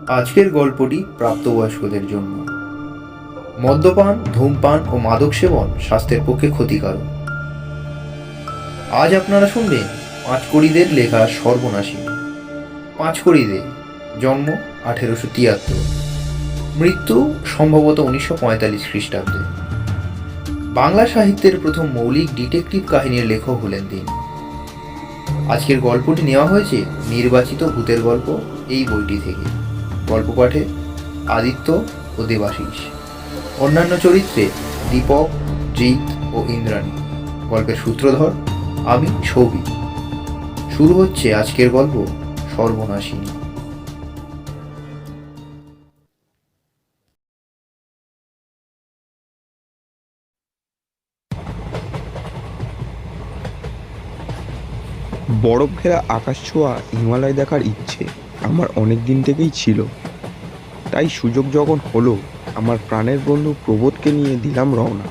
আজকের গল্পটি প্রাপ্তবয়স্কদের জন্য। মদ্যপান, ধূমপান ও মাদক সেবন স্বাস্থ্যের পক্ষে ক্ষতিকারক। আজ আপনারা শুনবেন পাঁচকড়িদের লেখা সর্বনাশী। পাঁচকড়িদে জন্ম 1873, মৃত্যু সম্ভবত 1945 খ্রিস্টাব্দে। বাংলা সাহিত্যের প্রথম মৌলিক ডিটেকটিভ কাহিনীর লেখক হলেন তিনি। আজকের গল্পটি নেওয়া হয়েছে নির্বাচিত ভূতের গল্প এই বইটি থেকে। গল্প পাঠে আদিত্য ও দেবাশিস। অন্যান্য চরিত্রে দীপক, জিৎ ও ইন্দ্রাণী। গল্পের সূত্রধর আমি, সৌভিক। শুরু হচ্ছে আজকের গল্প সর্বনাশিনী। বরফ ঘেরা আকাশ ছোঁয়া হিমালয় দেখার ইচ্ছে আমার অনেক দিন থেকেই ছিল। তাই সুযোগ যখন হলো, আমার প্রাণের বন্ধু প্রবোধকে নিয়ে দিলাম রওনা।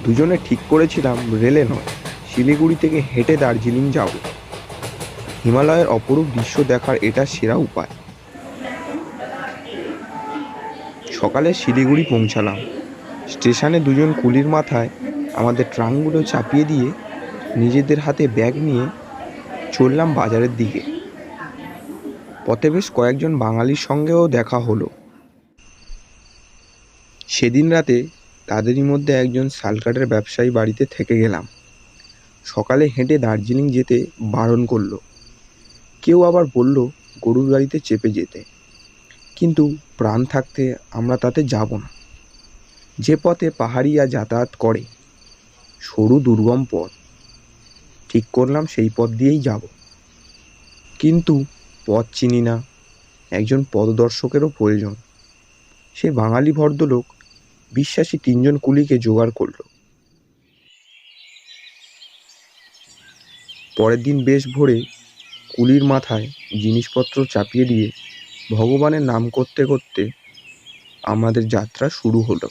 দুজনে ঠিক করেছিলাম রেলে নয়, শিলিগুড়ি থেকে হেঁটে দার্জিলিং যাব। হিমালয়ের অপরূপ দৃশ্য দেখার এটা সেরা উপায়। সকালে শিলিগুড়ি পৌঁছালাম। স্টেশনে দুজন কুলির মাথায় আমাদের ট্রাঙ্কগুলো চাপিয়ে দিয়ে নিজেদের হাতে ব্যাগ নিয়ে চললাম বাজারের দিকে। পথে বেশ কয়েকজন বাঙালির সঙ্গেও দেখা হলো। সেদিন রাতে তাদেরই মধ্যে একজন শালকাঠের ব্যবসায়ী বাড়িতে থেকে গেলাম। সকালে হেঁটে দার্জিলিং যেতে বারণ করলো। কেউ আবার বলল গরুর গাড়িতে চেপে যেতে, কিন্তু প্রাণ থাকতে আমরা তাতে যাব না। যে পথে পাহাড়িয়া যাতায়াত করে, সরু দুর্গম পথ, ঠিক করলাম সেই পথ দিয়েই যাব। কিন্তু পথ চিনি না, একজন পথদর্শকেরও প্রয়োজন। সে বাঙালি ভদ্রলোক বিশ্বাসী তিনজন কুলিকে জোগাড় করল। পরের দিন বেশ ভোরে কুলির মাথায় জিনিসপত্র চাপিয়ে দিয়ে ভগবানের নাম করতে করতে আমাদের যাত্রা শুরু হলো।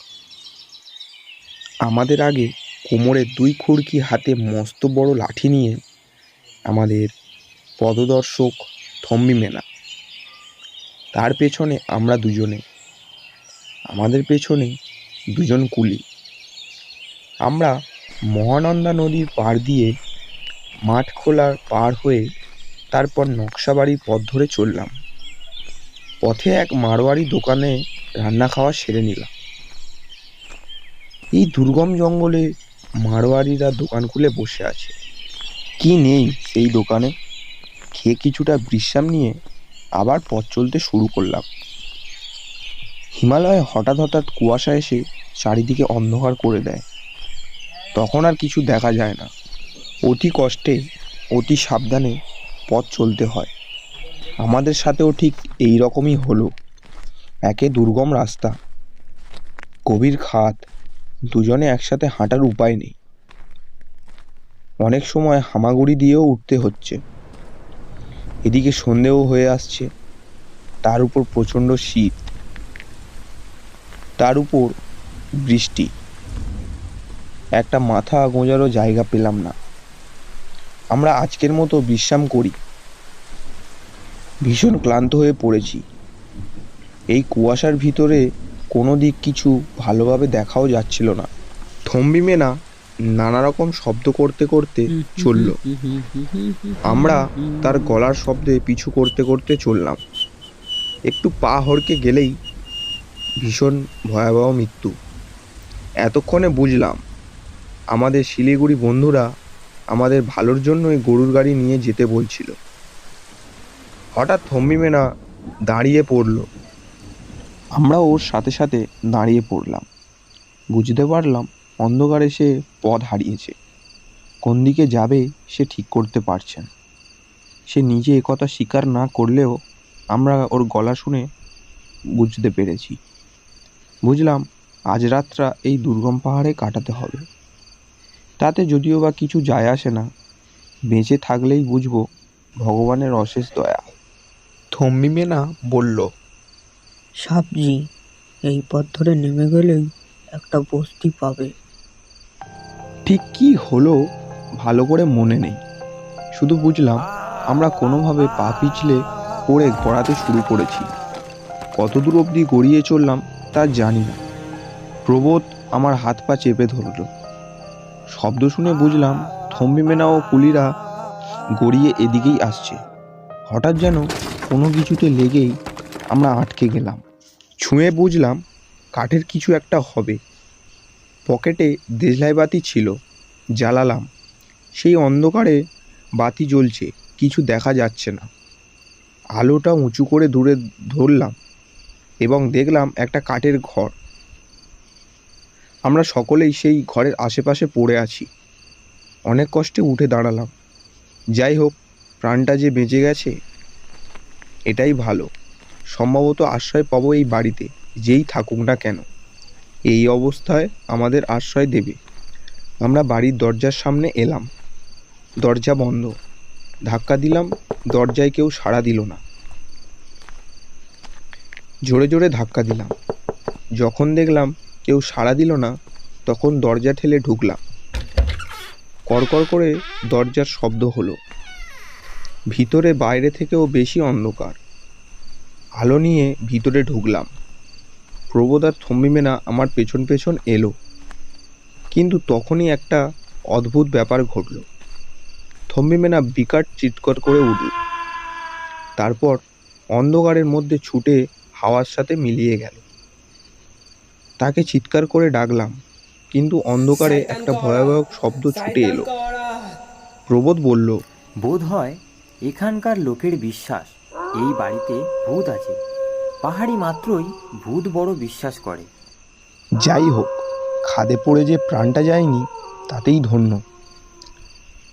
আমাদের আগে কোমরে 2 খুড়কি হাতে মস্ত বড় লাঠি নিয়ে আমাদের পদদর্শক থম্বি মেনা। তার পেছনে আমরা দুজনে, আমাদের পেছনে দুজন কুলি। আমরা মহানন্দা নদীর পাড় দিয়ে মাঠ খোলার পার হয়ে তারপর নকশাবাড়ির পথ ধরে চললাম। পথে এক মারোয়ারি দোকানে রান্না খাওয়া সেরে নিলাম। এই দুর্গম জঙ্গলে মারোয়ারিরা দোকান খুলে বসে আছে। কি নেই সেই দোকানে? খেয়ে কিছুটা বিশ্রাম নিয়ে আবার পথ চলতে শুরু করলাম। হিমালয়ে হঠাৎ হঠাৎ কুয়াশা এসে চারিদিকে অন্ধকার করে দেয়। তখন আর কিছু দেখা যায় না। অতি কষ্টে, অতি সাবধানে পথ চলতে হয়। আমাদের সাথেও ঠিক এই রকমই হলো। একে দুর্গম রাস্তা, গভীর খাদ, দুজনে একসাথে হাঁটার উপায় নেই। অনেক সময় হামাগুড়ি দিয়েও উঠতে হচ্ছে। এদিকে সন্ধেও হয়ে আসছে, তার উপর প্রচণ্ড শীত, তার উপর বৃষ্টি। একটা মাথা গোঁজারও জায়গা পেলাম না। আমরা আজকের মতো বিশ্রাম করি। ভীষণ ক্লান্ত হয়ে পড়েছি। এই কুয়াশার ভিতরে কোনো দিক কিছু ভালোভাবে দেখাও যাচ্ছিল না। থম্বি মেনা নানা রকম শব্দ করতে করতে চলল। আমরা তার গলার শব্দে পিছু করতে করতে চললাম। একটু পা হড়কে গেলেই ভীষণ ভয়াবহ মৃত্যু। এতক্ষণে বুঝলাম আমাদের শিলিগুড়ি বন্ধুরা আমাদের ভালোর জন্যই গরুর গাড়ি নিয়ে যেতে বলছিল। হঠাৎ থম্বি মেনা দাঁড়িয়ে পড়ল। আমরা ওর সাথে সাথে দাঁড়িয়ে পড়লাম। বুঝতে পারলাম অন্ধকারে সে পথ হারিয়েছে। কোন দিকে যাবে সে ঠিক করতে পারছে না। সে নিজে একথা স্বীকার না করলেও আমরা ওর গলা শুনে বুঝতে পেরেছি। বুঝলাম আজ রাতটা এই দুর্গম পাহাড়ে কাটাতে হবে। তাতে যদিও বা কিছু যায় আসে না, বেঁচে থাকলেই বুঝবো ভগবানের অশেষ দয়া। থম্বি মেনা বলল, সাবজি, এই পথ ধরে নেমে গেলেই একটা বস্তি পাবে। ঠিক কি হলো ভালো করে মনে নেই। শুধু বুঝলাম আমরা কোনোভাবে পা পিছলে পড়ে গড়াতে শুরু করেছি। কতদূর অবধি গড়িয়ে চললাম তা জানি না। প্রবোধ আমার হাত পা চেপে ধরল। শব্দ শুনে বুঝলাম থম্বি মেনা ও কুলিরা গড়িয়ে এদিকেই আসছে। হঠাৎ যেন কোনো কিছুতে লেগেই আমরা আটকে গেলাম। ছুঁয়ে বুঝলাম কাঠের কিছু একটা হবে। পকেটে দেশলাই বাতি ছিল, জ্বালালাম। সেই অন্ধকারে বাতি জ্বলছে, কিছু দেখা যাচ্ছে না। আলোটা উঁচু করে দূরে ধরলাম এবং দেখলাম একটা কাঠের ঘর। আমরা সকলেই সেই ঘরের আশেপাশে পড়ে আছি। অনেক কষ্টে উঠে দাঁড়ালাম। যাই হোক, প্রাণটা যে বেঁচে গেছে এটাই ভালো। সম্ভবত আশ্রয় পাবো এই বাড়িতে, যেই থাকুক না কেন। এই অবস্থায় আমাদের আশ্রয় দেবে। আমরা বাড়ির দরজার সামনে এলাম। দরজা বন্ধ। ধাক্কা দিলাম, দরজায় কেউ সাড়া দিল না। জোরে জোরে ধাক্কা দিলাম। যখন দেখলাম কেউ সাড়া দিল না, তখন দরজা ঠেলে ঢুকলাম। কড়কড় করে দরজার শব্দ হলো। ভিতরে বাইরে থেকেও বেশি অন্ধকার। আলো নিয়ে ভিতরে ঢুকলাম। প্রবোধ আর থম্বি মেনা আমার পেছন পেছন এলো। কিন্তু তখনই একটা অদ্ভুত ব্যাপার ঘটল। থম্বি মেনা বিকট চিৎকার করে উঠল। তারপর অন্ধকারের মধ্যে ছুটে হাওয়ার সাথে মিলিয়ে গেল। তাকে চিৎকার করে ডাকলাম, কিন্তু অন্ধকারে একটা ভয়াবহ শব্দ ছুটে এলো। প্রবোধ বলল, বোধ হয় এখানকার লোকের বিশ্বাস এই বাড়িতে ভূত আছে। পাহাড়ি মাত্রই ভূত বড় বিশ্বাস করে। যাই হোক, খাদে পড়ে যে প্রাণটা যায়নি তাতেই ধন্য।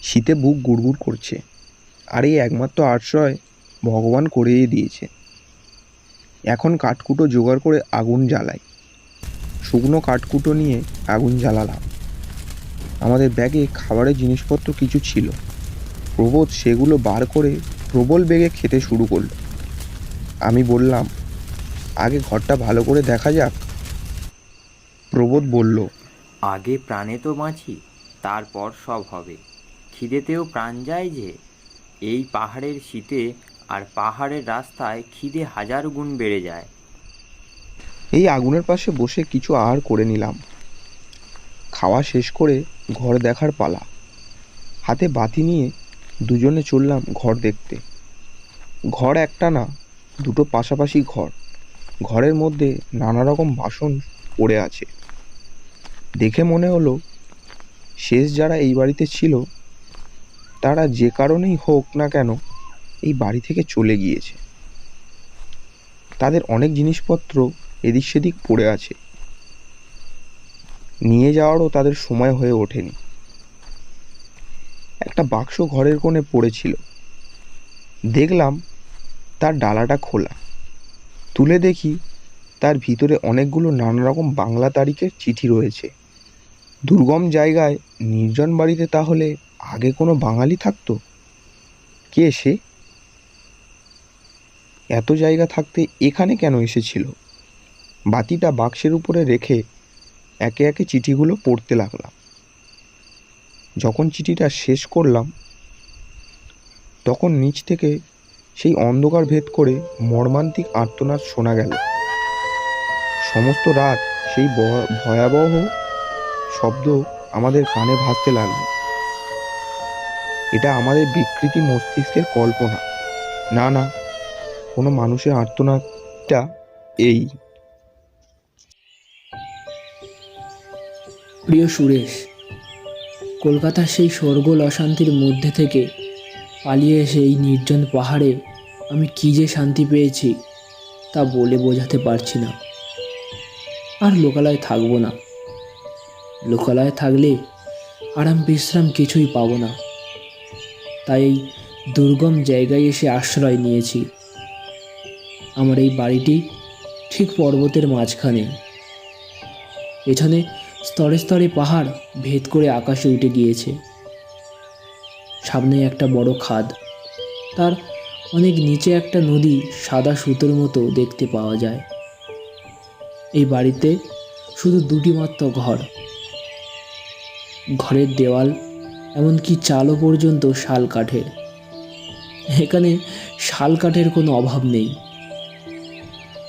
শীতে বুক গুড়গুড় করছে, আর এই একমাত্র আশ্রয় ভগবান করেই দিয়েছে। এখন কাঠকুটো জোগাড় করে আগুন জ্বালাই। শুকনো কাঠকুটো নিয়ে আগুন জ্বালালাম। আমাদের ব্যাগে খাবারের জিনিসপত্র কিছু ছিল। প্রবোধ সেগুলো বার করে প্রবল বেগে খেতে শুরু করলো। আমি বললাম, আগে ঘরটা ভালো করে দেখা যাক। প্রবোধ বলল, আগে প্রাণে তো বাঁচি, তারপর সব হবে। খিদেতেও প্রাণ যায় যে। এই পাহাড়ের শীতে আর পাহাড়ের রাস্তায় খিদে 1000 গুণ বেড়ে যায়। এই আগুনের পাশে বসে কিছু আহার করে নিলাম। খাওয়া শেষ করে ঘর দেখার পালা। হাতে বাতি নিয়ে দুজনে চললাম ঘর দেখতে। ঘর একটা না, দুটো পাশাপাশি ঘর। ঘরের মধ্যে নানা রকম বাসন পড়ে আছে। দেখে মনে হলো শেষ যারা এই বাড়িতে ছিল তারা যে কারণেই হোক না কেন এই বাড়ি থেকে চলে গিয়েছে। তাদের অনেক জিনিসপত্র এদিক সেদিক পড়ে আছে। নিয়ে যাওয়ারও তাদের সময় হয়ে ওঠেনি। একটা বাক্স ঘরের কোণে পড়েছিল। দেখলাম তার ডালাটা খোলা। তুলে দেখি তার ভিতরে অনেকগুলো নানা রকম বাংলা তারিখের চিঠি রয়েছে। দুর্গম জায়গায় নির্জন বাড়িতে তাহলে আগে কোনো বাঙালি থাকতো? কে সে? এত জায়গা থাকতে এখানে কেন এসেছিল? বাতিটা বাক্সের উপরে রেখে একে একে চিঠিগুলো পড়তে লাগলাম। যখন চিঠিটা শেষ করলাম তখন নিচ থেকে সেই অন্ধকার ভেদ করে মর্মান্তিক আর্তনাদ শোনা গেল। সমস্ত রাত সেই ভয়াবহ শব্দ আমাদের কানে ভাসতে লাগলো। এটা আমাদের বিকৃতি মস্তিষ্কের কল্পনা। না না, কোনো মানুষের আর্তনাদটা এই। প্রিয় সুরেশ, কলকাতার সেই শোরগোল অশান্তির মধ্যে থেকে পালিয়ে এসে এই নির্জন পাহাড়ে আমি কী যে শান্তি পেয়েছি তা বলে বোঝাতে পারছি না। আর লোকালয়ে থাকবো না। লোকালয়ে থাকলে আরাম বিশ্রাম কিছুই পাবো না। তাই এই দুর্গম জায়গায় এসে আশ্রয় নিয়েছি। আমার এই বাড়িটি ঠিক পর্বতের মাঝখানে। পেছনে স্তরে স্তরে পাহাড় ভেদ করে আকাশে উঠে গিয়েছে। সামনে একটা বড় খাদ, তার অনেক নিচে একটা নদী সাদা সুতোর মতো দেখতে পাওয়া যায়। এই বাড়িতে শুধু দুটি মাত্র ঘর। ঘরের দেওয়াল এমনকি চালও পর্যন্ত শাল কাঠের। এখানে শাল কাঠের কোনো অভাব নেই।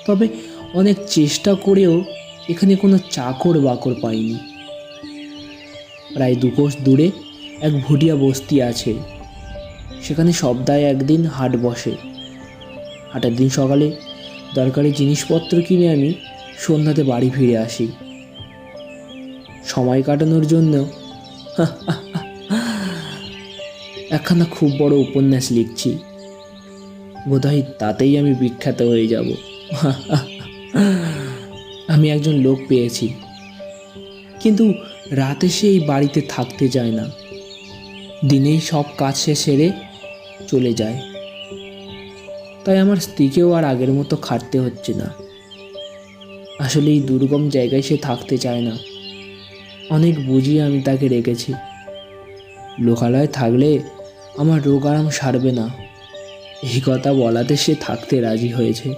তবে অনেক চেষ্টা করেও এখানে কোনো চাকর বাকর পাইনি। প্রায় 2 কোষ দূরে এক ভুটিয়া বস্তি আছে। সেখানে সপ্তাহে একদিন হাট বসে। হাটের দিন সকালে দরকারি জিনিসপত্র কিনে আমি সন্ধ্যাতে বাড়ি ফিরে আসি। সময় কাটানোর জন্য একখানা খুব বড় উপন্যাস লিখছি। বোধহয় তাতেই আমি বিখ্যাত হয়ে যাব। আমি একজন লোক পেয়েছি, কিন্তু রাতে সে এই বাড়িতে থাকতে যায় না। দিনেই সব কাজ সে সেরে চলে যায়। তাই আমার স্ত্রীকেও আর আগের মতো খাটতে হচ্ছে না। আসলে এই দুর্গম জায়গায় সে থাকতে চায় না। অনেক বুঝিয়ে আমি তাকে রেখেছি। লোকালয়ে থাকলে আমার রোগ আরাম সারবে না, এই কথা বলাতে সে থাকতে রাজি হয়েছে।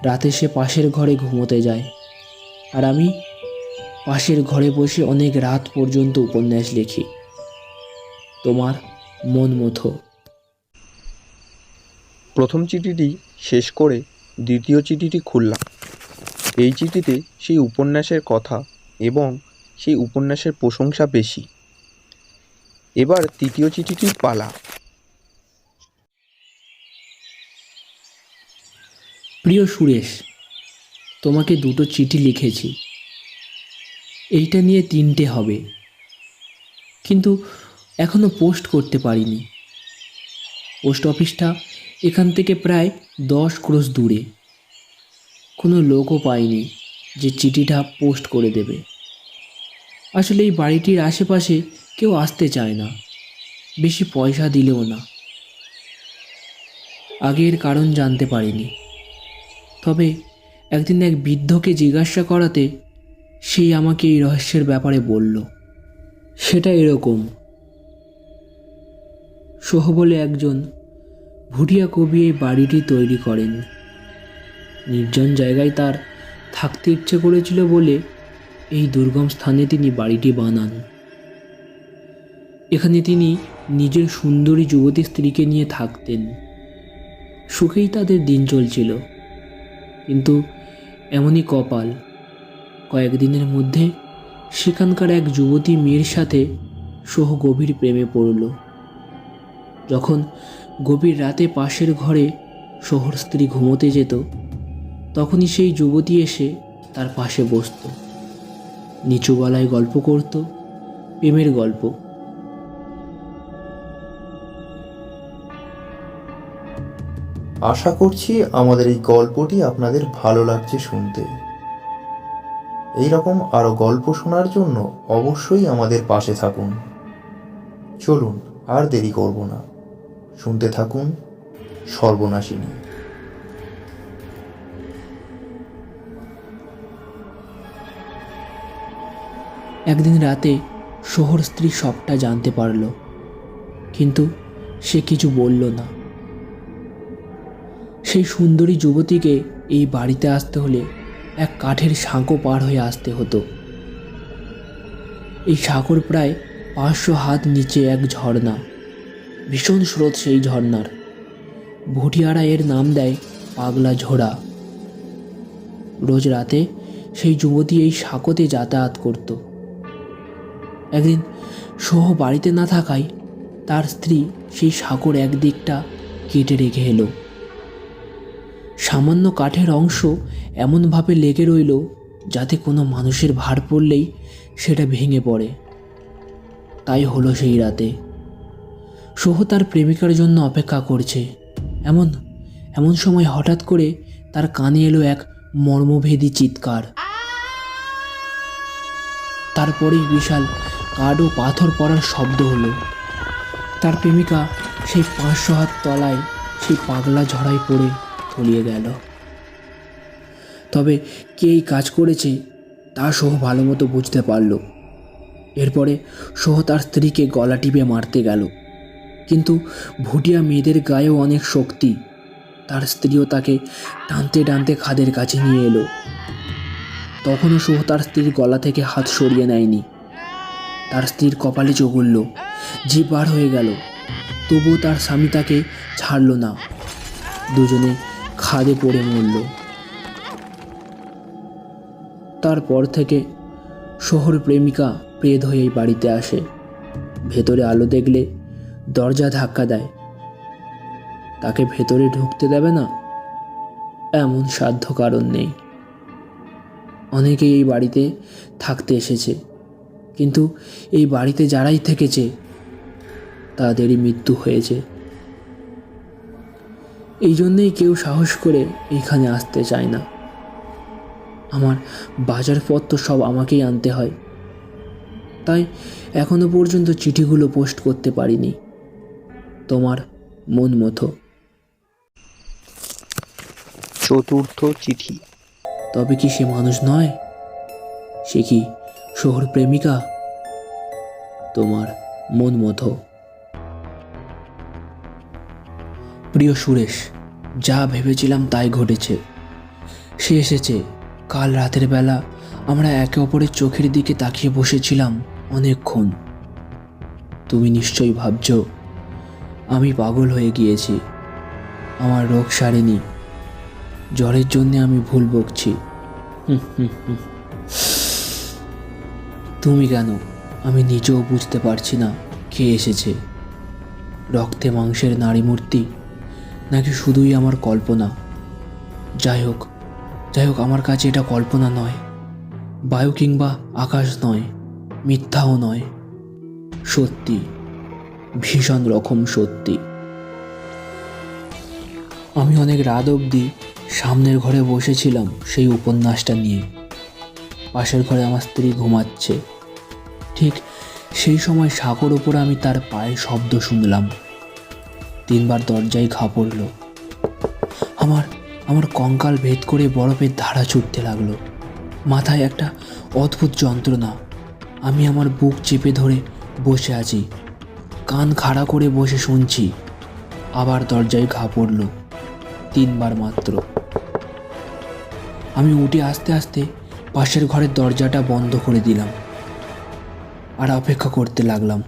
রাতে সে পাশের ঘরে ঘুমোতে যায়, আর আমি পাশের ঘরে বসে অনেক রাত পর্যন্ত উপন্যাস লিখি। তোমার মন মতো। প্রথম চিঠিটি শেষ করে দ্বিতীয় চিঠিটি খুললাম। এই চিঠিতে সেই উপন্যাসের কথা এবং সেই উপন্যাসের প্রশংসা বেশি। এবার তৃতীয় চিঠিটির পালা। প্রিয় সুরেশ, তোমাকে 2টো চিঠি লিখেছি। এইটা নিয়ে 3টে হবে, কিন্তু এখনো পোস্ট করতে পারিনি। পোস্ট অফিসটা এখান থেকে প্রায় 10 ক্রোশ দূরে। কোনো লোকও পাইনি যে চিঠিটা পোস্ট করে দেবে। আসলে এই বাড়িটির আশেপাশে কেউ আসতে চায় না, বেশি পয়সা দিলেও না। আগের কারণ জানতে পারিনি, তবে একদিন এক বৃদ্ধকে জিজ্ঞাসা করাতে সেই আমাকে এই রহস্যের ব্যাপারে বলল। সেটা এরকম, সোহ বলে একজন ভুটিয়া কবি এই বাড়িটি তৈরি করেন। নির্জন জায়গায় তার থাকতে ইচ্ছে করেছিল বলে এই দুর্গম স্থানে তিনি বাড়িটি বানান। এখানে তিনি নিজের সুন্দরী যুবতী স্ত্রীকে নিয়ে থাকতেন। সুখেই তাদের দিন চলছিল, কিন্তু এমনই কপাল, কয়েকদিনের মধ্যে সেখানকার এক যুবতী মেয়ের সাথে সোহ গভীর প্রেমে পড়ল। যখন গভীর রাতে পাশের ঘরে সোহর স্ত্রী ঘুমোতে যেত, তখনই সেই যুবতী এসে তার পাশে বসত, নিচু গলায় গল্প করত, প্রেমের গল্প। আশা করছি আমাদের এই গল্পটি আপনাদের ভালো লাগছে শুনতে। এই রকম আরও গল্প শোনার জন্য অবশ্যই আমাদের পাশে থাকুন। চলুন আর দেরি করব না, শুনতে থাকুন সর্বনাশিনী। একদিন রাতে সোহর স্ত্রী সবটা জানতে পারল, কিন্তু সে কিছু বলল না। সেই সুন্দরী যুবতীকে এই বাড়িতে আসতে হলে এক কাঠের সাঁকো পার হয়ে আসতে হতো। এই সাঁকোর প্রায় 500 হাত নিচে এক ঝর্ণা, ভীষণ স্রোত সেই ঝর্ণার। ভুটিয়ারা এর নাম দেয় পাগলা ঝোড়া। রোজ রাতে সেই যুবতী এই সাঁকোতে যাতায়াত করত। একদিন সোহ বাড়িতে না থাকায় তার স্ত্রী সেই সাঁকোর একদিকটা কেটে রেখে এলো। সামান্য কাঠের অংশ এমনভাবে লেগে রইল যাতে কোনো মানুষের ভার পড়লেই সেটা ভেঙে পড়ে। তাই হলো সেই রাতে সোহ তার প্রেমিকার জন্য অপেক্ষা করছে। এমন সময় হঠাৎ করে তার কানে এলো এক মর্মভেদী চিৎকার। তারপরেই বিশাল কাঠ ও পাথর পড়ার শব্দ হলো। তার প্রেমিকা সেই 500 হাত তলায় সেই পাগলা ঝড়ায় পড়ে তলিয়ে গেল। তবে কে এই কাজ করেছে তা সোহ ভালো মতো বুঝতে পারল। এরপরে সোহ তার স্ত্রীকে গলা টিপে মারতে গেল, কিন্তু ভুটিয়া মেয়েদের গায়েও অনেক শক্তি। তার স্ত্রীও তাকে টানতে টানতে খাদের কাছে নিয়ে এলো। তখনও সোহ তার স্ত্রীর গলা থেকে হাত সরিয়ে নেয়নি। তার স্ত্রীর কপালে চোখ উঠল, জিভ বার হয়ে গেল, তবুও তার স্বামী তাকে ছাড়ল না। দুজনে খাদে পড়ে মরল। তারপর থেকে শহর প্রেমিকা প্রেত হয়ে এই বাড়িতে আসে। ভেতরে আলো দেখলে দরজা ধাক্কা দেয়। তাকে ভেতরে ঢুকতে দেবে না এমন সাধ্য কারণ নেই। অনেকেই এই বাড়িতে থাকতে এসেছে, কিন্তু এই বাড়িতে যারাই থেকেছে তাদেরই মৃত্যু হয়েছে। এই জন্যেই কেউ সাহস করে এইখানে আসতে চায় না। আমার বাজারপত্র সব আমাকেই আনতে হয়, তাই এখনো পর্যন্ত চিঠিগুলো পোস্ট করতে পারিনি। তোমার মন মতো। চতুর্থ চিঠি। তবে কি সে মানুষ নয়? সে কি শহর প্রেমিকা? তোমার মন মতো। প্রিয় সুরেশ, যা ভেবেছিলাম তাই ঘটেছে। সে এসেছে। কাল রাতের বেলা আমরা একে অপরের চোখের দিকে তাকিয়ে বসেছিলাম অনেকক্ষণ। তুমি নিশ্চয়ই ভাবছ আমি পাগল হয়ে গিয়েছি, আমার রোগ সারেনি, জ্বরের জন্যে আমি ভুল বকছি। তুমি কেন, আমি নিজেও বুঝতে পারছি না কে এসেছে। রক্তে মাংসের নারী মূর্তি, নাকি শুধুই আমার কল্পনা? যাই হোক, আমার কাছে এটা কল্পনা নয়, বায়ু কিংবা আকাশ নয়, মিথ্যাও নয়, সত্যি, ভীষণ রকম সত্যি। আমি অনেক রাত অবধি সামনের ঘরে বসেছিলাম সেই উপন্যাসটা নিয়ে। পাশের ঘরে আমার স্ত্রী ঘুমাচ্ছে। ঠিক সেই সময় সাঁকোর ওপরে আমি তার পায়ের শব্দ শুনলাম। 3 বার দরজায় ঘা পড়ল। আমার কঙ্কাল ভেদ করে বরফের ধারা ছুটতে লাগলো। মাথায় একটা অদ্ভুত যন্ত্রণা। আমি আমার বুক চেপে ধরে বসে আছি, কান খাড়া করে বসে শুনছি। আবার দরজায় ঘা পড়ল, 3 বার মাত্র। আমি উঠে আস্তে আস্তে পাশের ঘরের দরজাটা বন্ধ করে দিলাম আর অপেক্ষা করতে লাগলাম।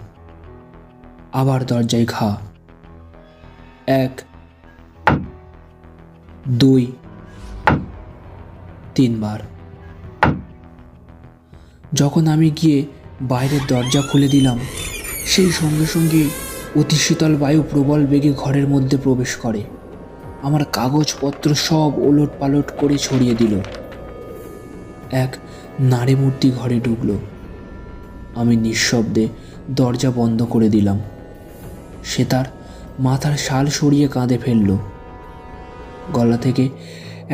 আবার দরজায় ঘা, 1, 2, 3 বার। যখন আমি গিয়ে বাইরের দরজা খুলে দিলাম, সেই সঙ্গে সঙ্গে অতি শীতল বায়ু প্রবল বেগে ঘরের মধ্যে প্রবেশ করে। আমার কাগজপত্র সব ওলট পালট করে ছড়িয়ে দিল। এক নারী মূর্তি ঘরে ঢুকলো। আমি নিঃশব্দে দরজা বন্ধ করে দিলাম। সে তার মাথার শাল সরিয়ে কাঁধে ফেলল। গলা থেকে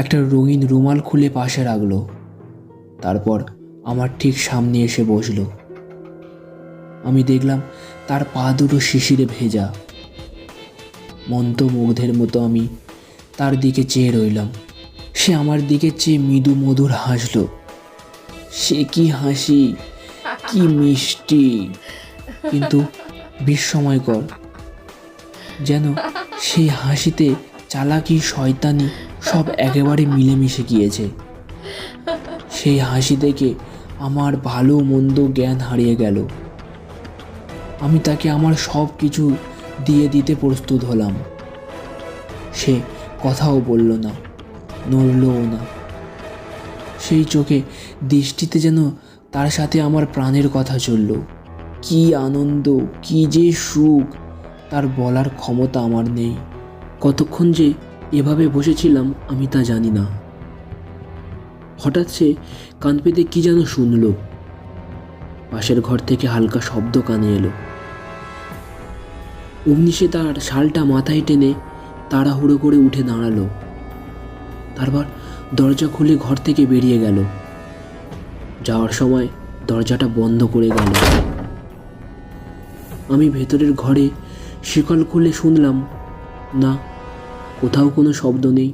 একটা রঙিন রুমাল খুলে পাশে রাখলো। তারপর আমার ঠিক সামনে এসে বসল। আমি দেখলাম তার পা দুটো শিশিরে ভেজা। মন্ত্রমুগ্ধের মতো আমি তার দিকে চেয়ে রইলাম। সে আমার দিকে চেয়ে মৃদু মধুর হাসল। সে কি হাসি, কি মিষ্টি, কিন্তু বিস্ময়কর। যেন সেই হাসিতে চালাকি, শয়তানি সব একেবারে মিলেমিশে গিয়েছে। সেই হাসি দেখে আমার ভালো মন্দ জ্ঞান হারিয়ে গেল। আমি তাকে আমার সব কিছু দিয়ে দিতে প্রস্তুত হলাম। সে কথাও বলল না, নড়লও না। সেই চোখে দৃষ্টিতে যেন তার সাথে আমার প্রাণের কথা চলল। কি আনন্দ, কি যে সুখ, তার বলার ক্ষমতা আমার নেই। কতক্ষণ যে এভাবে বসেছিলাম আমি তা জানি না। হঠাৎ সে কান পেতে কি যেন শুনল। পাশের ঘর থেকে হালকা শব্দ কানে এলো। অমনি সে তার শালটা মাথায় টেনে তাড়াহুড়ো করে উঠে দাঁড়ালো। তারপর দরজা খুলে ঘর থেকে বেরিয়ে গেল। যাওয়ার সময় দরজাটা বন্ধ করে গেল। আমি ভেতরের ঘরে শিকল খুলে শুনলাম, না, কোথাও কোনো শব্দ নেই।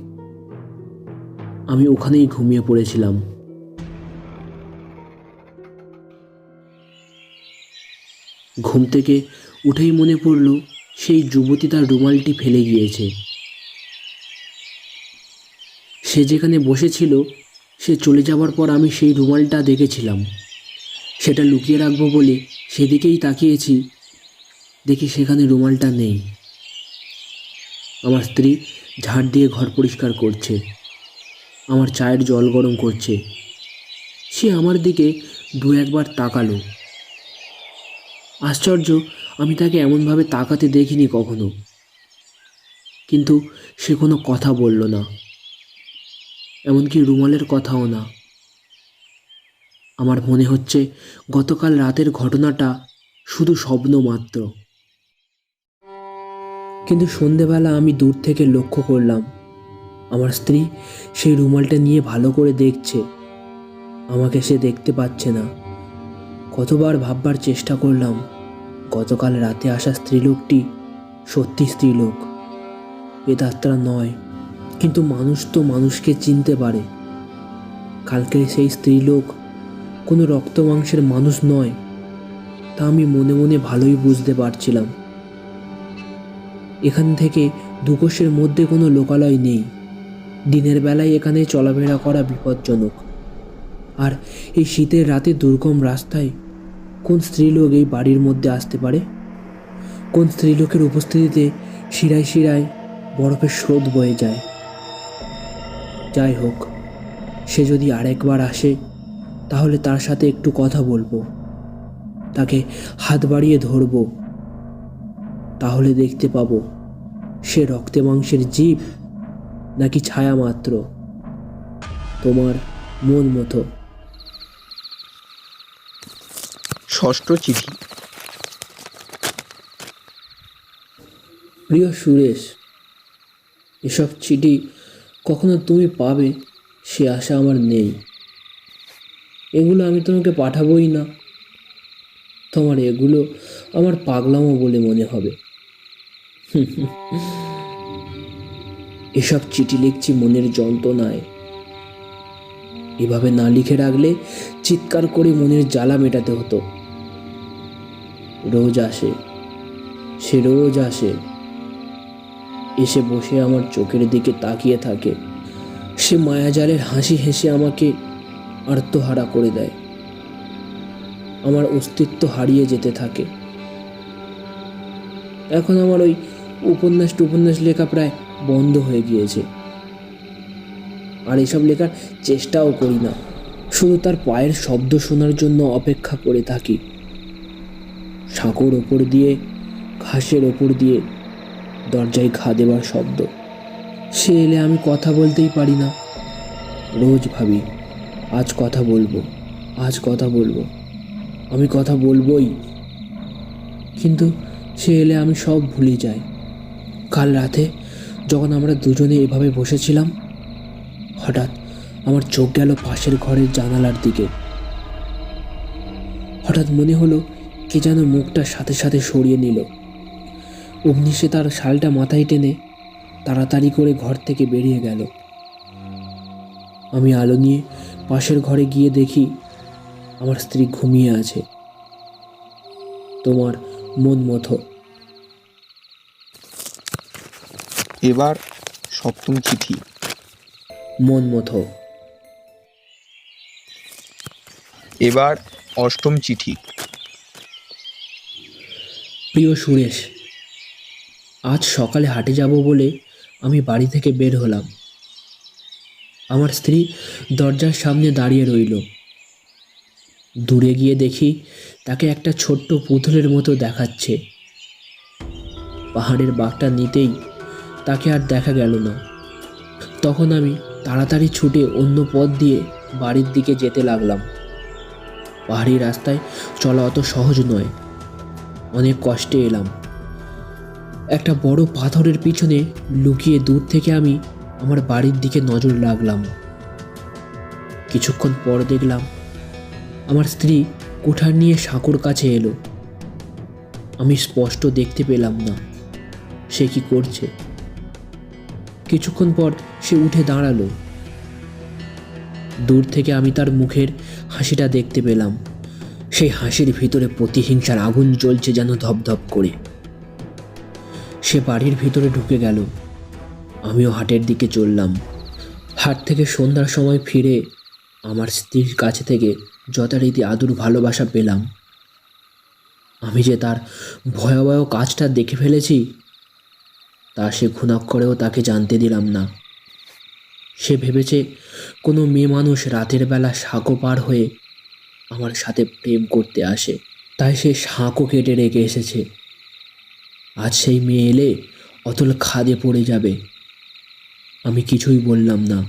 আমি ওখানেই ঘুমিয়ে পড়েছিলাম। ঘুম থেকে উঠেই মনে পড়ল সেই যুবতী তার রুমালটি ফেলে গিয়েছে। সে যেখানে বসেছিল সে চলে যাওয়ার পর আমি সেই রুমালটা দেখেছিলাম। সেটা লুকিয়ে রাখবো বলে সেদিকেই তাকিয়েছি, দেখি সেখানে রুমালটা নেই। আমার স্ত্রী ঝাড় দিয়ে ঘর পরিষ্কার করছে, আমার চায়ের জল গরম করছে। সে আমার দিকে দু একবার তাকালো। আশ্চর্য, আমি তাকে এমনভাবে তাকাতে দেখিনি কখনো। কিন্তু সে কোনো কথা বলল না, এমনকি রুমালের কথাও না। আমার মনে হচ্ছে গতকাল রাতের ঘটনাটা শুধু স্বপ্ন মাত্র। কিন্তু সন্ধেবেলা আমি দূর থেকে লক্ষ্য করলাম আমার স্ত্রী সেই রুমালটা নিয়ে ভালো করে দেখছে। আমাকে সে দেখতে পাচ্ছে না। কতবার ভাববার চেষ্টা করলাম গতকাল রাতে আসা স্ত্রীলোকটি সত্যি স্ত্রীলোক, প্রেতাত্মা নয়। কিন্তু মানুষ তো মানুষকে চিনতে পারে। কালকের সেই স্ত্রীলোক কোনো রক্ত মাংসের মানুষ নয়, তা আমি মনে মনে ভালোই বুঝতে পারছিলাম। এখান থেকে দুকোষের মধ্যে কোনো লোকালয় নেই। দিনের বেলায় এখানে চলাফেরা করা বিপজ্জনক। আর এই শীতের রাতে দুর্গম রাস্তায় কোন স্ত্রীলোক এই বাড়ির মধ্যে আসতে পারে? কোন স্ত্রীলোকের উপস্থিতিতে শিরায় শিরায় বরফের স্রোত বয়ে যায়? যাই হোক, সে যদি আরেকবার আসে তাহলে তার সাথে একটু কথা বলবো, তাকে হাত বাড়িয়ে ধরবো। তাহলে দেখতে পাবো সে রক্তে মাংসের জীব নাকি ছায়া মাত্র। তোমার মন মতো। ষষ্ঠ চিঠি। প্রিয় সুরেশ, এসব চিঠি কখনো তুমি পাবে সে আশা আমার নেই। এগুলো আমি তোমাকে পাঠাবোই না। তোমার এগুলো আমার পাগলামো বলে মনে হবে। এসব চিঠি লিখছি মনের যন্ত্রণায়। এভাবে না লিখে রাখলে চিৎকার করে মনের জ্বালা মেটাতে হতো। রোজ আসে, সে রোজ আসে, এসে বসে আমার চোখের দিকে তাকিয়ে থাকে। সে মায়াজালের হাসি হেসে আমাকে আত্মহারা করে দেয়। আমার অস্তিত্ব হারিয়ে যেতে থাকে। এখন আমার ওই উপন্যাস লেখা প্রায় বন্ধ হয়ে গিয়েছে। আর এসব লেখার চেষ্টাও করি না। শুধু তার পায়ের শব্দ শোনার জন্য অপেক্ষা করে থাকি। সাঁকোর ওপর দিয়ে, ঘাসের ওপর দিয়ে দরজায় ঘা দেবার শব্দ। সে এলে আমি কথা বলতেই পারি না। রোজ ভাবি আজ কথা বলবো, আজ কথা বলবো, আমি কথা বলবোই। কিন্তু সে এলে আমি সব ভুলে যাই। কাল রাতে যখন আমরা দুজনে এভাবে বসেছিলাম, হঠাৎ আমার চোখ গেল পাশের ঘরের জানালার দিকে। হঠাৎ মনে হলো কে যেন মুখটা সাথে সাথে সরিয়ে নিল। অমনি সে তার শালটা মাথায় টেনে তাড়াতাড়ি করে ঘর থেকে বেরিয়ে গেল। আমি আলো নিয়ে পাশের ঘরে গিয়ে দেখি আমার স্ত্রী ঘুমিয়ে আছে। তোমার মন মতো। এবার সপ্তম চিঠি। মন মতো। এবার অষ্টম চিঠি। প্রিয় সুরেশ, আজ সকালে হাটে যাব বলে আমি বাড়ি থেকে বের হলাম। আমার স্ত্রী দরজার সামনে দাঁড়িয়ে রইল। দূরে গিয়ে দেখি তাকে একটা ছোট্ট পুতুলের মতো দেখাচ্ছে। পাহাড়ের বাঘটা নিতেই তাকে আর দেখা গেল না। তখন আমি তাড়াতাড়ি ছুটে অন্য পথ দিয়ে বাড়ির দিকে যেতে লাগলাম। পাহাড়ি রাস্তায় চলা অত সহজ নয়। অনেক কষ্টে এলাম। একটা বড় পাথরের পিছনে লুকিয়ে দূর থেকে আমি আমার বাড়ির দিকে নজর রাখলাম। কিছুক্ষণ পর দেখলাম আমার স্ত্রী কুঠার নিয়ে সাঁকোর কাছে এলো। আমি স্পষ্ট দেখতে পেলাম না সে কি করছে। কিছুক্ষণ পর সে উঠে দাঁড়ালো। দূর থেকে আমি তার মুখের হাসিটা দেখতে পেলাম। সেই হাসির ভিতরে প্রতিহিংসার আগুন জ্বলছে যেন ধপধপ করে। সে বাড়ির ভিতরে ঢুকে গেল। আমিও হাটের দিকে চললাম। হাট থেকে সন্ধ্যার সময় ফিরে আমার স্ত্রীর কাছে থেকে যথারীতি আদুর ভালোবাসা পেলাম। আমি যে তার ভয়াবহ কাজটা দেখে ফেলেছি তা সে ঘুণাক্ষরেও তাকে জানতে দিলাম না। সে ভেবেছে কোনো মেয়ে মানুষ রাতের বেলা সাঁকো পার হয়ে আমার সাথে প্রেম করতে আসে, তাই সে সাঁকো কেটে রেখে এসেছে। আজ সেই মেয়ে এলে অতল খাদে পড়ে যাবে। আমি কিছুই বললাম না।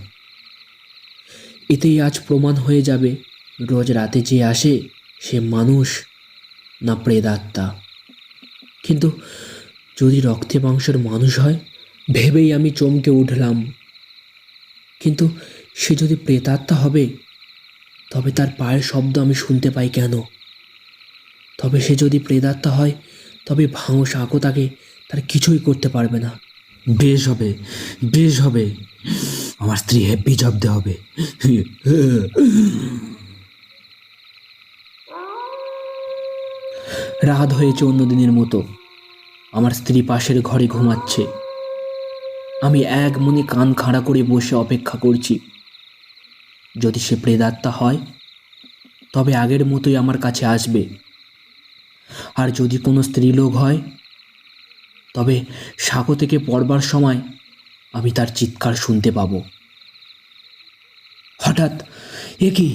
এতেই আজ প্রমাণ হয়ে যাবে রোজ রাতে যে আসে সে মানুষ না প্রেতাত্মা। কিন্তু যদি রক্তে মাংসের মানুষ হয় ভেবেই আমি চমকে উঠলাম। কিন্তু সে যদি প্রেতাত্মা হবে তবে তার পায়ের শব্দ আমি শুনতে পাই কেন? তবে সে যদি প্রেতাত্মা হয় তবে ভাঙো সাঁকো তাকে তার কিছুই করতে পারবে না। বেশ হবে, বেশ হবে, আমার স্ত্রী হ্যাপি জব্দে হবে। রাত হয়েছে অন্য দিনের মতো। আমার স্ত্রী পাশের ঘরে ঘুমাচ্ছে। আমি এক মনে কান খাড়া করে বসে অপেক্ষা করছি। যদি সে প্রেতাত্মা হয় তবে আগের মতোই আমার কাছে আসবে। আর যদি কোনো স্ত্রীলোক হয় তবে সাঁকো থেকে পড়বার সময় আমি তার চিৎকার শুনতে পাবো। হঠাৎ এ কি,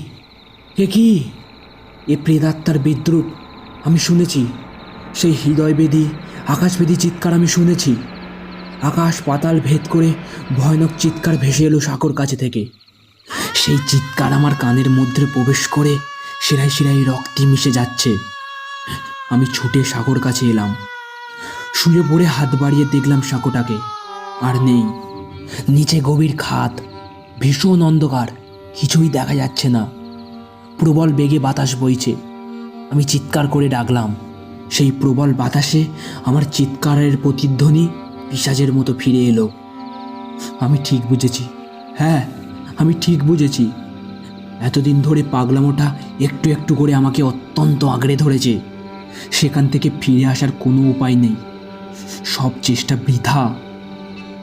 এ কি? এ প্রেতাত্মার বিদ্রুপ আমি শুনেছি। সেই হৃদয়বেদী আকাশবেদী চিৎকার আমি শুনেছি। আকাশ পাতাল ভেদ করে ভয়ানক চিৎকার ভেসে এলো সাঁকোর কাছে থেকে। সেই চিৎকার আমার কানের মধ্যে প্রবেশ করে শিরায় শিরায় রক্তে মিশে যাচ্ছে। আমি ছুটে সাঁকোর কাছে এলাম। শুয়ে পড়ে হাত বাড়িয়ে দেখলাম সাঁকোটাকে, আর নেই। নিচে গভীর খাদ, ভীষণ অন্ধকার, কিছুই দেখা যাচ্ছে না। প্রবল বেগে বাতাস বইছে। আমি চিৎকার করে ডাকলাম। সেই প্রবল বাতাসে আমার চিৎকারের প্রতিধ্বনি পিশাচের মতো ফিরে এলো। আমি ঠিক বুঝেছি, হ্যাঁ আমি ঠিক বুঝেছি। এতদিন ধরে পাগলামোটা একটু একটু করে আমাকে অত্যন্ত আঁকড়ে ধরেছে। সেখান থেকে ফিরে আসার কোনো উপায় নেই। সব চেষ্টা বৃথা।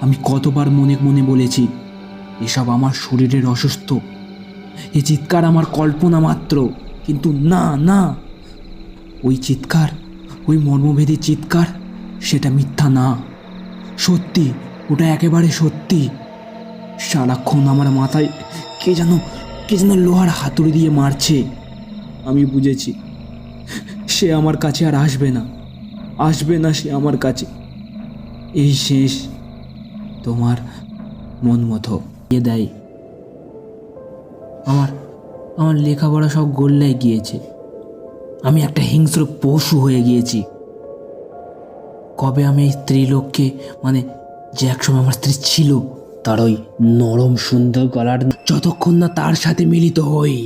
আমি কতবার মনে মনে বলেছি এসব আমার শরীরের অসুস্থ, এ চিৎকার আমার কল্পনা মাত্র। কিন্তু না না, ওই চিৎকার, ওই মর্মভেদী চিৎকার, সেটা মিথ্যা না, সত্যি। ওটা একেবারে সত্যি। সারাক্ষণ আমার মাথায় কে যেন লোহার হাতুড়ি দিয়ে মারছে। আমি বুঝেছি সে আমার কাছে আর আসবে না, আসবে না সে আমার কাছে। এই শেষ, তোমার মন মতো দেয়। আমার লেখাপড়া সব গোল্লায় গিয়েছে। আমি একটা হিংস্র পশু হয়ে গিয়েছি। কবে আমি এই স্ত্রীলোককে, মানে যে একসময় আমার স্ত্রী ছিল, তার ওই নরম সুন্দর গলার যতক্ষণ না তার সাথে মিলিত হই।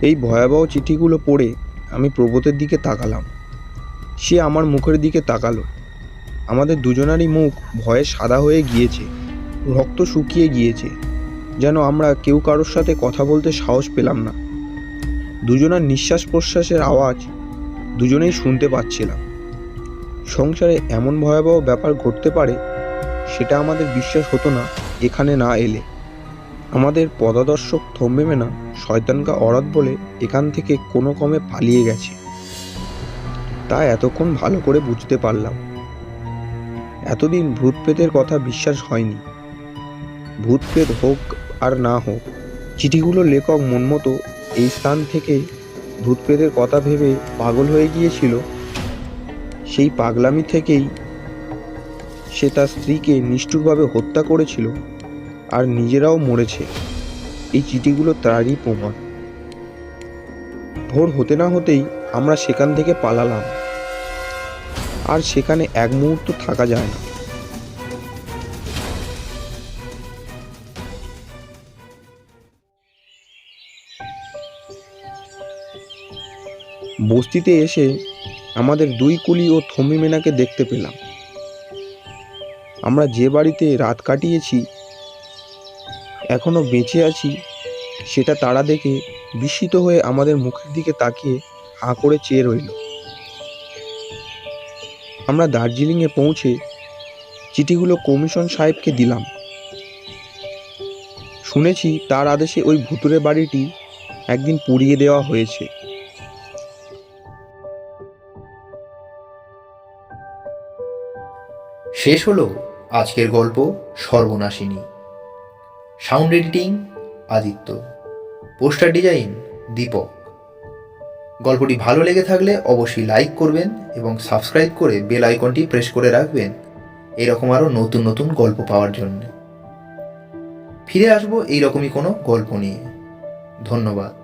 এই ভয়াবহ চিঠিগুলো পড়ে আমি প্রবোধের দিকে তাকালাম। সে আমার মুখের দিকে তাকালো। আমাদের দুজনারই মুখ ভয়ে সাদা হয়ে গিয়েছে, রক্ত শুকিয়ে গিয়েছে, যেন আমরা কেউ কারোর সাথে কথা বলতে সাহস পেলাম না। দুজনার নিঃশ্বাস প্রশ্বাসের আওয়াজ দুজনেই শুনতে পাচ্ছিলাম। সংসারে এমন ভয়াবহ ব্যাপার ঘটতে পারে সেটা আমাদের বিশ্বাস হতো না এখানে না এলে। আমাদের পদদর্শক থম্বেমেনা শয়তানকা অরাত বলে এখান থেকে কোনো ক্রমে পালিয়ে গেছে, তা এতক্ষণ ভালো করে বুঝতে পারলাম। এতদিন ভূতপ্রেতের কথা বিশ্বাস হয়নি। ভূতপ্রেত হোক আর না হোক, চিঠিগুলো লেখক মনমতো এই স্থান থেকে ভূতপ্রেতের কথা ভেবে পাগল হয়ে গিয়েছিল। সেই পাগলামি থেকেই সে তার স্ত্রীকে নিষ্ঠুরভাবে হত্যা করেছিল, আর নিজেরাও মরেছে। এই চিঠিগুলো তারই প্রমাণ। ভোর হতে না হতেই আমরা সেখান থেকে পালালাম। আর সেখানে এক মুহূর্ত থাকা যায় না। বস্তিতে এসে আমাদের দুই কুলি ও থম্বিমেনাকে দেখতে পেলাম। আমরা যে বাড়িতে রাত কাটিয়েছি এখনো বেঁচে আছি সেটা তারা দেখে বিস্মিত হয়ে আমাদের মুখের দিকে তাকিয়ে হাঁ করে চেয়ে রইল। আমরা দার্জিলিংয়ে পৌঁছে চিঠিগুলো কমিশন সাহেবকে দিলাম। শুনেছি তার আদেশে ওই ভুতুরে বাড়িটি একদিন পুড়িয়ে দেওয়া হয়েছে। শেষ হলো আজকের গল্প সর্বনাশিনী। Sound editing Aditya, poster design Deepak. গল্পটি ভালো লেগে থাকলে অবশ্যই লাইক করবেন এবং সাবস্ক্রাইব করে বেল আইকনটি প্রেস করে রাখবেন এরকম আরও নতুন নতুন গল্প পাওয়ার জন্য। ফিরে আসবো এইরকমই কোনো গল্প নিয়ে। ধন্যবাদ।